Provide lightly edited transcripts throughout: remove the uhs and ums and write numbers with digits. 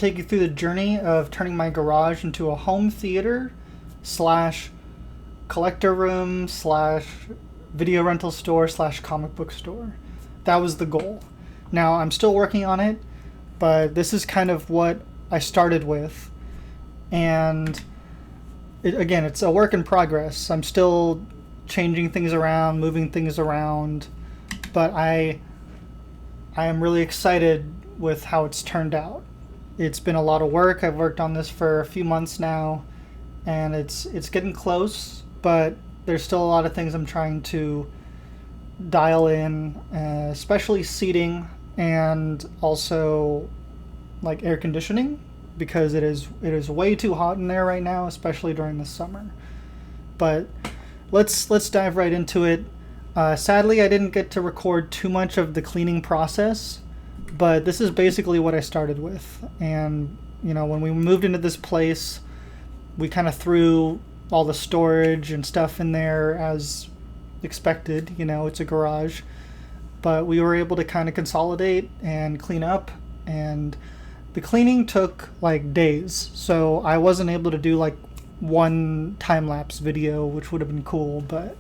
take you through the journey of turning my garage into a home theater slash collector room slash video rental store slash comic book store. That was the goal. Now I'm still working on it, but this is kind of what I started with. And again, it's a work in progress. I'm still changing things around, moving things around, but I am really excited with how it's turned out. It's been a lot of work. I've worked on this for a few months now, and it's getting close, but there's still a lot of things I'm trying to dial in, especially seating and also like air conditioning, because it is way too hot in there right now, especially during the summer. But let's dive right into it. Sadly, I didn't get to record too much of the cleaning process, but this is basically what I started with. And when we moved into this place, we kind of threw all the storage and stuff in there as expected. It's a garage, but we were able to kind of consolidate and clean up, and the cleaning took like days, so I wasn't able to do like one time-lapse video, which would have been cool, but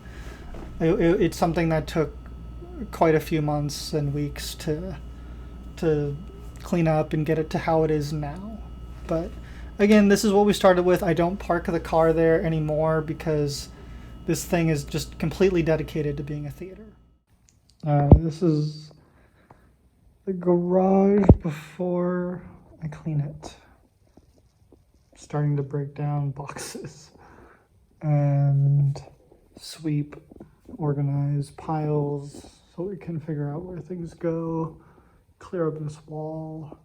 it's something that took quite a few months and weeks to clean up and get it to how it is now. But again, this is what we started with. I don't park the car there anymore because this thing is just completely dedicated to being a theater. This is the garage before I clean it. Starting to break down boxes and sweep, organize piles so we can figure out where things go, clear up this wall,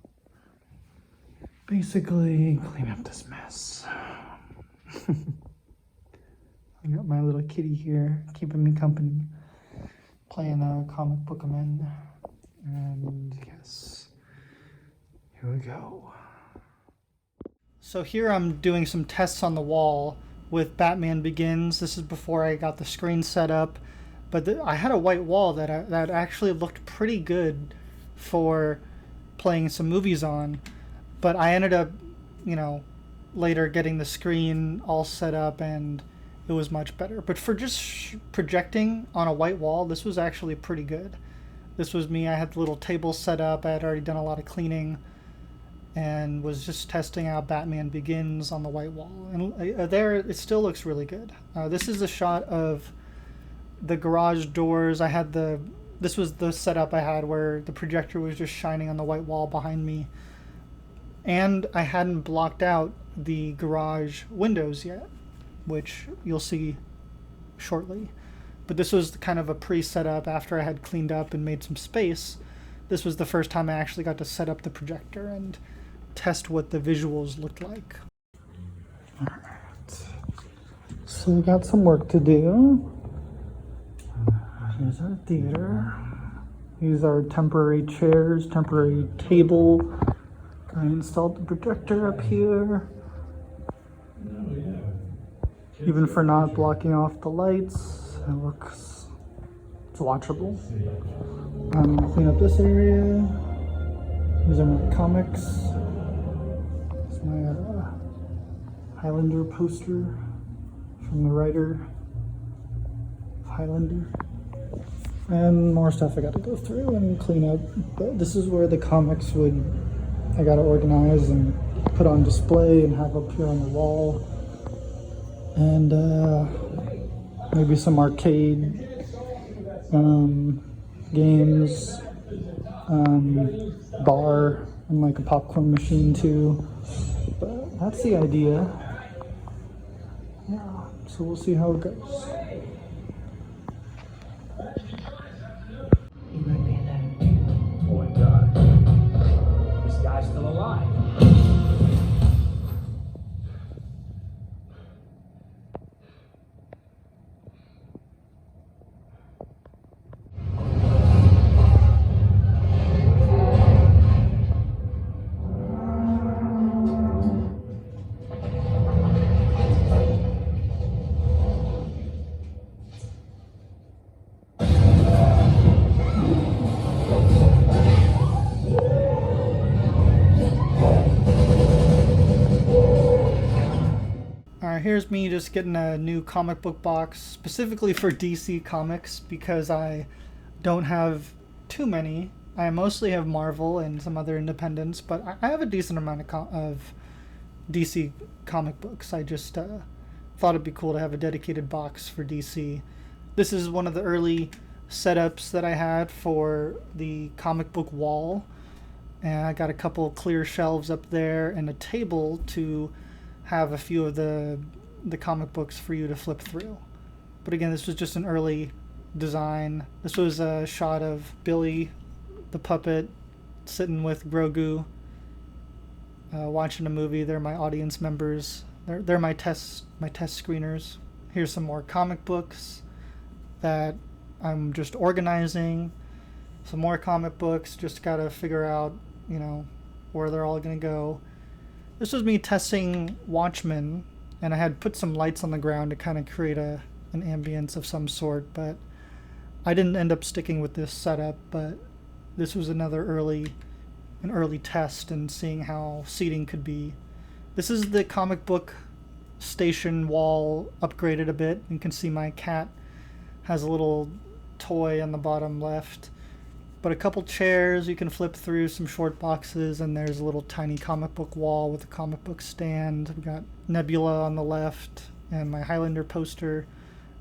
basically clean up this mess. I got my little kitty here keeping me company, playing a comic book I'm in, and yes, here we go. So here I'm doing some tests on the wall with Batman Begins. This is before I got the screen set up, but I had a white wall that actually looked pretty good for playing some movies on, but I ended up, later getting the screen all set up and it was much better. But for just projecting on a white wall, this was actually pretty good. This was me. I had the little table set up. I had already done a lot of cleaning and was just testing out Batman Begins on the white wall. And there, it still looks really good. This is a shot of the garage doors. This was the setup I had where the projector was just shining on the white wall behind me. And I hadn't blocked out the garage windows yet, which you'll see shortly. But this was kind of a pre-setup after I had cleaned up and made some space. This was the first time I actually got to set up the projector and test what the visuals looked like. Alright, so we got some work to do. Here's our theater. These are temporary chairs, temporary table. I installed the projector up here. Even for not blocking off the lights, it's watchable. I'm gonna clean up this area. These are my comics. It's my Highlander poster from the writer of Highlander. And more stuff I gotta go through and clean up. But this is where the comics I gotta organize and put on display and have up here on the wall. And maybe some arcade games, bar, and like a popcorn machine too. But that's the idea. Yeah, so we'll see how it goes. He might be in there. Oh my God. This guy's still alive. Alright, here's me just getting a new comic book box specifically for DC Comics because I don't have too many. I mostly have Marvel and some other independents, but I have a decent amount of DC comic books. I just thought it'd be cool to have a dedicated box for DC. This is one of the early setups that I had for the comic book wall, and I got a couple clear shelves up there and a table to have a few of the comic books for you to flip through. But again, this was just an early design. This was a shot of Billy the puppet sitting with Grogu watching a movie. They're my audience members. They're my test screeners. Here's some more comic books that I'm just organizing. Some more comic books, just gotta figure out, where they're all gonna go. This was me testing Watchmen, and I had put some lights on the ground to kind of create an ambience of some sort, but I didn't end up sticking with this setup. But this was an early test and seeing how seating could be. This is the comic book station wall upgraded a bit. You can see my cat has a little toy on the bottom left. But a couple chairs you can flip through, some short boxes, and there's a little tiny comic book wall with a comic book stand. We got Nebula on the left and my Highlander poster.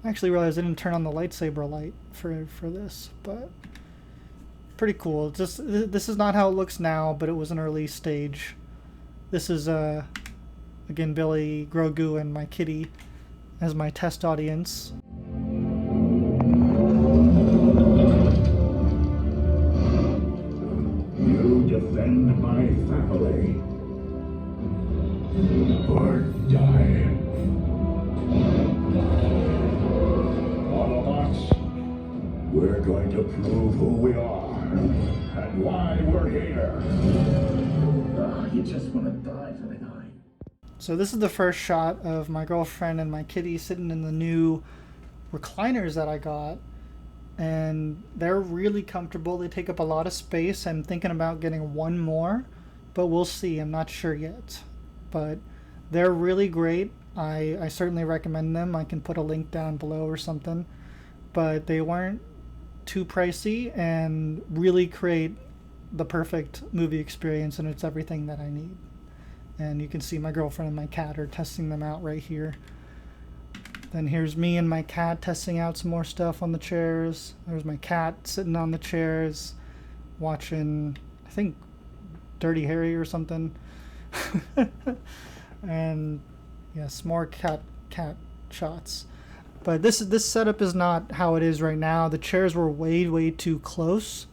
I actually realized I didn't turn on the lightsaber light for this, but pretty cool. This is not how it looks now, but it was an early stage. This is again Billy, Grogu, and my kitty as my test audience. You defend my family or die. Autobots, we're going to prove who we are and why we're here. You just want to die for the night. So this is the first shot of my girlfriend and my kitty sitting in the new recliners that I got. And they're really comfortable. They take up a lot of space. I'm thinking about getting one more, but we'll see. I'm not sure yet. But they're really great. I certainly recommend them. I can put a link down below or something. But they weren't too pricey and really create the perfect movie experience, and it's everything that I need. And you can see my girlfriend and my cat are testing them out right here. Then here's me and my cat testing out some more stuff on the chairs. There's my cat sitting on the chairs watching, I think, Dirty Harry or something. And yes, more cat shots. But this setup is not how it is right now. The chairs were way too close.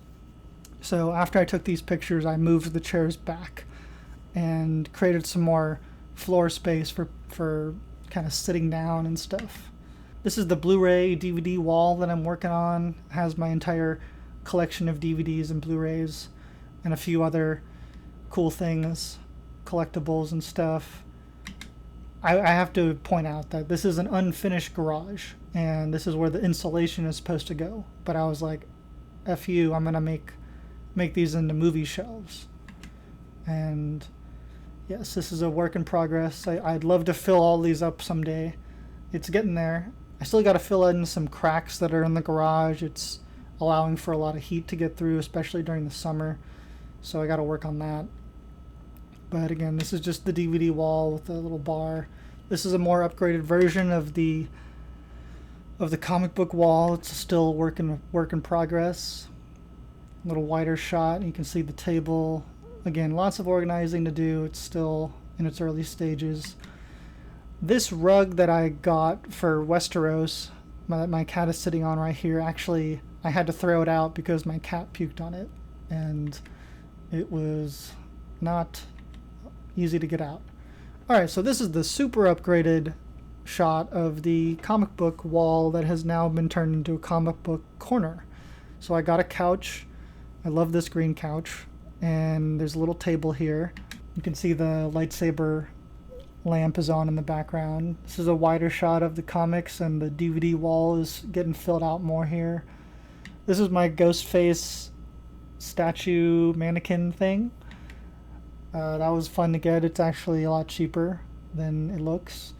So after I took these pictures, I moved the chairs back and created some more floor space for kind of sitting down and stuff. This is the Blu-ray DVD wall that I'm working on. It has my entire collection of DVDs and Blu-rays and a few other cool things, collectibles and stuff. I have to point out that this is an unfinished garage, and this is where the insulation is supposed to go. But I was like, F you, I'm gonna make these into movie shelves. And yes, this is a work in progress. I'd love to fill all these up someday. It's getting there. I still got to fill in some cracks that are in the garage. It's allowing for a lot of heat to get through, especially during the summer. So I got to work on that. But again, this is just the DVD wall with a little bar. This is a more upgraded version of the comic book wall. It's still work in progress. A little wider shot. You can see the table. Again, lots of organizing to do. It's still in its early stages. This rug that I got for Westeros, my cat is sitting on right here. Actually, I had to throw it out because my cat puked on it, and it was not easy to get out. Alright, so this is the super upgraded shot of the comic book wall that has now been turned into a comic book corner. So I got a couch. I love this green couch. And there's a little table here. You can see the lightsaber lamp is on in the background. This is a wider shot of the comics, and the DVD wall is getting filled out more here. This is my ghost face statue mannequin thing. That was fun to get. It's actually a lot cheaper than it looks.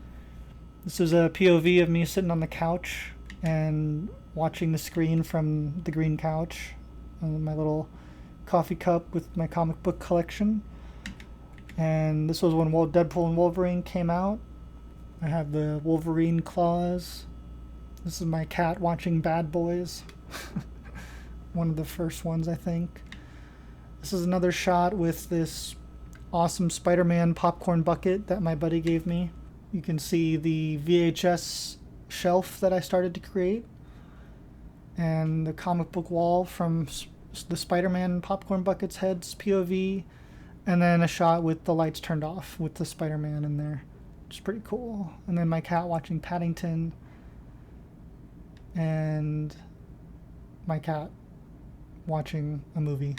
This is a POV of me sitting on the couch and watching the screen from the green couch and my little coffee cup with my comic book collection. And this was when Deadpool and Wolverine came out. I have the Wolverine claws. This is my cat watching Bad Boys. One of the first ones, I think. This is another shot with this awesome Spider-Man popcorn bucket that my buddy gave me. You can see the VHS shelf that I started to create, and the comic book wall from the Spider-Man popcorn bucket's head's POV, and then a shot with the lights turned off with the Spider-Man in there, which is pretty cool. And then my cat watching Paddington, and my cat watching a movie.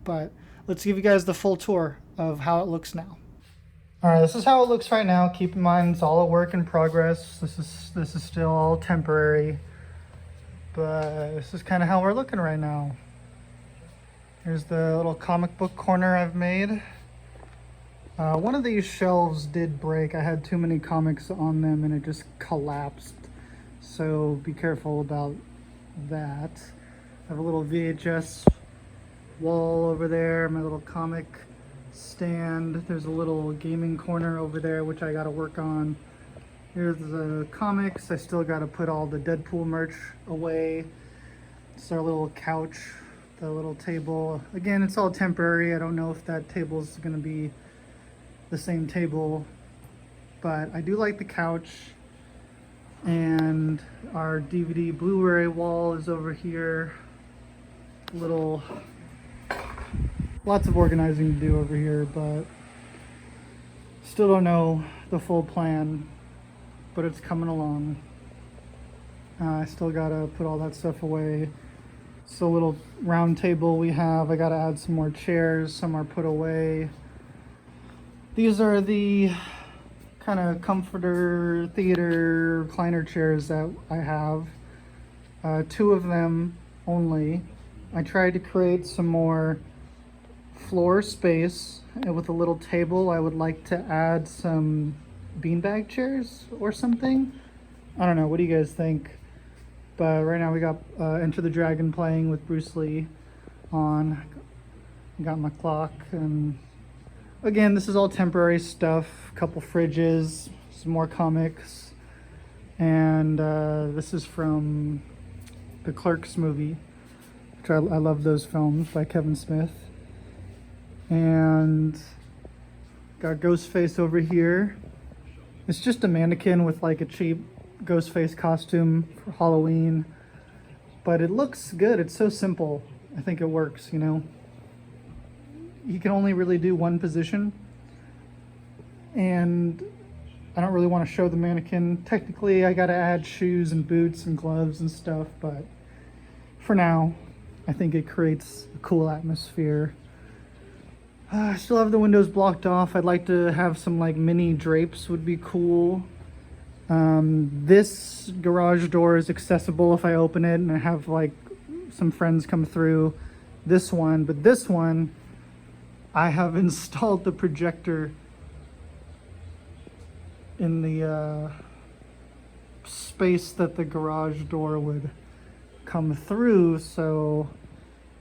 But let's give you guys the full tour of how it looks now. Alright, this is how it looks right now. Keep in mind it's all a work in progress. This is still all temporary. But this is kind of how we're looking right now. Here's the little comic book corner I've made. One of these shelves did break. I had too many comics on them and it just collapsed. So be careful about that. I have a little VHS wall over there, my little comic stand. There's a little gaming corner over there which I gotta work on. Here's the comics. I still gotta put all the Deadpool merch away. It's our little couch, the little table. Again, it's all temporary. I don't know if that table is gonna be the same table, but I do like the couch. And our DVD Bluray wall is over here. Lots of organizing to do over here, but still don't know the full plan, but it's coming along. I still gotta put all that stuff away. It's a little round table we have. I gotta add some more chairs. Some are put away. These are the kind of comforter theater recliner chairs that I have. 2 of them only. I tried to create some more floor space with a little table. I would like to add some beanbag chairs or something. I don't know, what do you guys think? But right now we got Enter the Dragon playing with Bruce Lee on. Got my clock, and again, this is all temporary stuff. A couple fridges, some more comics, and this is from the Clerks movie, which I love those films by Kevin Smith. And got Ghostface over here. It's just a mannequin with like a cheap Ghostface costume for Halloween, but it looks good. It's so simple. I think it works, you know. He can only really do one position, and I don't really want to show the mannequin. Technically, I gotta add shoes and boots and gloves and stuff, but for now, I think it creates a cool atmosphere. I still have the windows blocked off. I'd like to have some like mini drapes, would be cool. This garage door is accessible if I open it and I have like some friends come through. This one, but this one, I have installed the projector in the space that the garage door would come through, so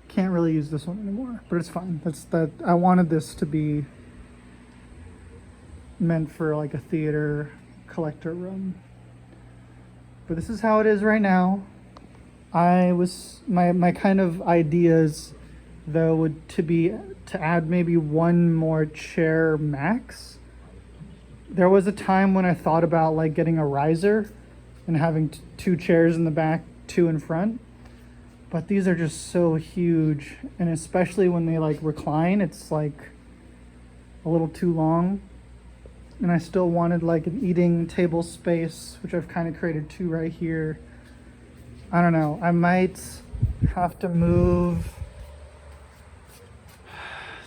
can't really use this one anymore, but it's fine. I wanted this to be meant for like a theater collector room. But this is how it is right now. My kind of ideas though would to add maybe one more chair max. There was a time when I thought about like getting a riser and having 2 chairs in the back, 2 in front. But these are just so huge, and especially when they like recline, it's like a little too long. And I still wanted like an eating table space, which I've kind of created 2 right here. I don't know, I might have to move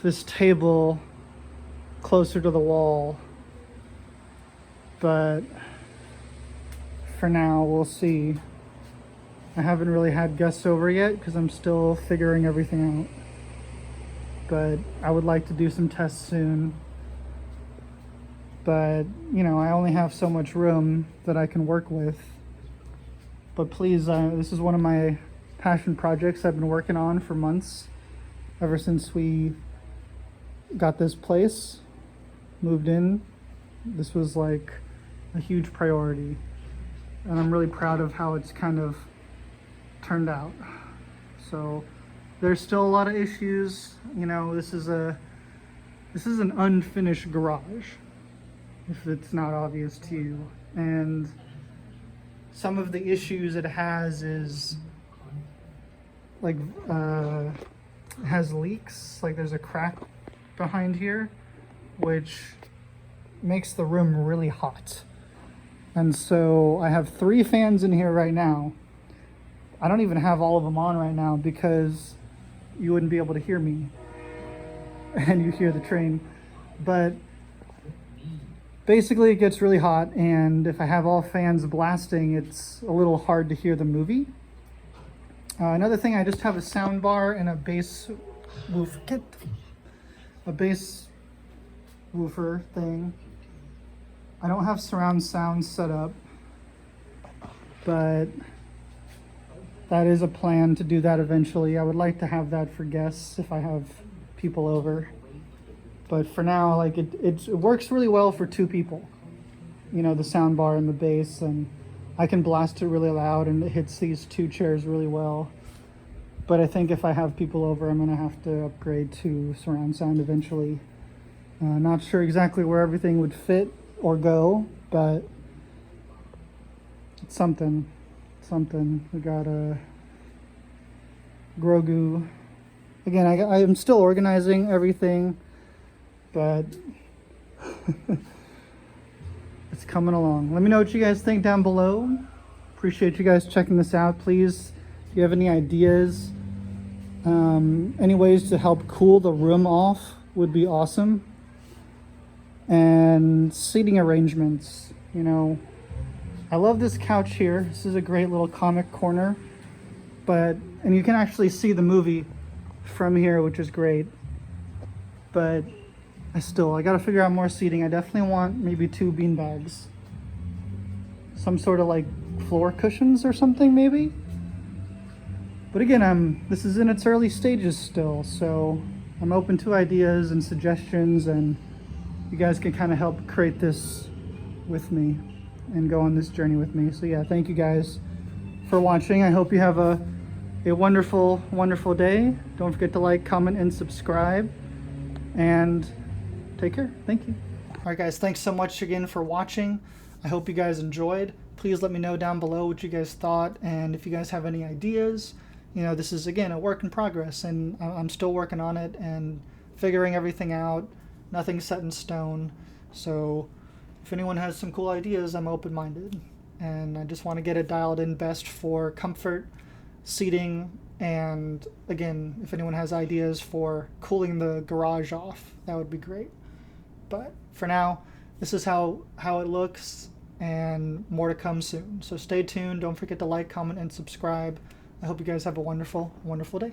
this table closer to the wall, but for now we'll see. I haven't really had guests over yet because I'm still figuring everything out, but I would like to do some tests soon. but you know, I only have so much room that I can work with. But please, this is one of my passion projects I've been working on for months, ever since we got this place, moved in. This was like a huge priority, and I'm really proud of how it's kind of turned out. So there's still a lot of issues. You know, this is an unfinished garage, if it's not obvious to you. And some of the issues it has is like it has leaks. Like there's a crack behind here, which makes the room really hot. And so I have 3 fans in here right now. I don't even have all of them on right now because you wouldn't be able to hear me and you hear the train. But basically it gets really hot, and if I have all fans blasting, it's a little hard to hear the movie. Another thing, I just have a sound bar and a bass woofer. A bass woofer thing. I don't have surround sound set up, but that is a plan to do that eventually. I would like to have that for guests if I have people over. But for now, like it works really well for 2 people. You know, the sound bar and the bass, and I can blast it really loud and it hits these 2 chairs really well. But I think if I have people over, I'm gonna have to upgrade to surround sound eventually. Not sure exactly where everything would fit or go, but it's something. We got a Grogu. Again, I am still organizing everything, but it's coming along. Let me know what you guys think down below. Appreciate you guys checking this out. Please, if you have any ideas, any ways to help cool the room off would be awesome. And seating arrangements, you know, I love this couch here. This is a great little comic corner, and you can actually see the movie from here, which is great. But I gotta figure out more seating. I definitely want maybe 2 beanbags, some sort of like floor cushions or something maybe. But again, this is in its early stages still, so I'm open to ideas and suggestions, and you guys can kind of help create this with me and go on this journey with me. So yeah, thank you guys for watching. I hope you have a wonderful, wonderful day. Don't forget to like, comment, and subscribe, and take care. Thank you. All right, guys, thanks so much again for watching. I hope you guys enjoyed. Please let me know down below what you guys thought, and if you guys have any ideas. You know, this is, again, a work in progress, and I'm still working on it and figuring everything out. Nothing's set in stone. So if anyone has some cool ideas, I'm open-minded, and I just want to get it dialed in best for comfort, seating, and again, if anyone has ideas for cooling the garage off, that would be great. But for now, this is how it looks, and more to come soon. So stay tuned. Don't forget to like, comment, and subscribe. I hope you guys have a wonderful, wonderful day.